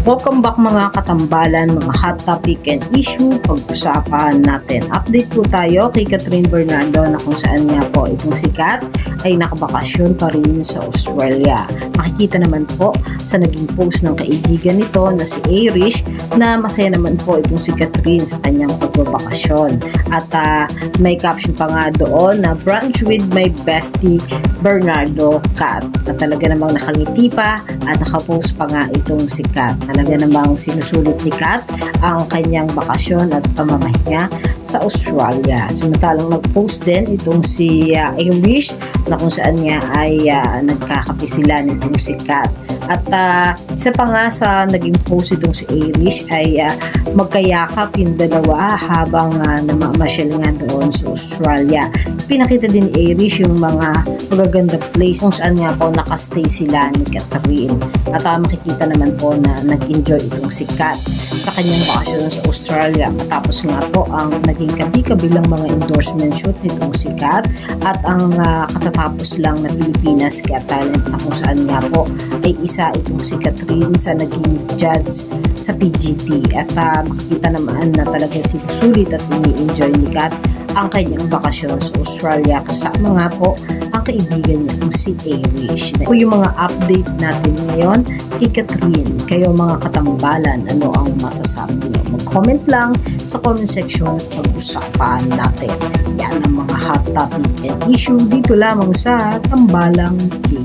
Welcome back mga katambalan, mga hot topic and issue pag-usapan natin. Update po tayo kay Catherine Bernardo na kung saan nga po itong si Kat ay nakabakasyon pa rin sa Australia. Makikita naman po sa naging post ng kaibigan nito na si Irish na masaya naman po itong si Catherine sa kanyang pagbabakasyon. At may caption pa nga doon na brunch with my bestie Bernardo Kat. Na talaga namang nakangiti pa at nakapost pa nga itong si Kat. Talaga namang sinusulit ni Kat ang kanyang bakasyon at pamamahinga sa Australia. Samantalang nag-post din itong si Irish na kung saan nga ay nagkakape sila nitong si Kat. At isa pa nga sa naging post itong si Irish ay magkayakap yung dalawa habang namamasyal nga doon sa Australia. Pinakita din ni Irish yung mga magagandang place kung saan nga po nakastay sila ni Catherine. At makikita naman po na nag-enjoy itong si Kat sa kanyang bakasyon sa Australia. Matapos nga po ang naging kabi-kabilang mga endorsement shoot nitong si Kat at ang katatapos lang na Pilipinas Got Talent na kung saan nga po ay isa itong si Catherine sa naging judge sa PGT. At makikita naman na talagang sinusulit at ini-enjoy ni Kat ang kanyang bakasyon sa Australia kasama nga po ang kaibigan niya ang si Irish. Ito yung mga update natin ngayon kay Catherine. Kayo mga katambalan, ano ang masasabi niyo? Mag-comment lang sa comment section at pag-usapan natin. Yan ang mga hot topic and issue dito lamang sa Tambalang King.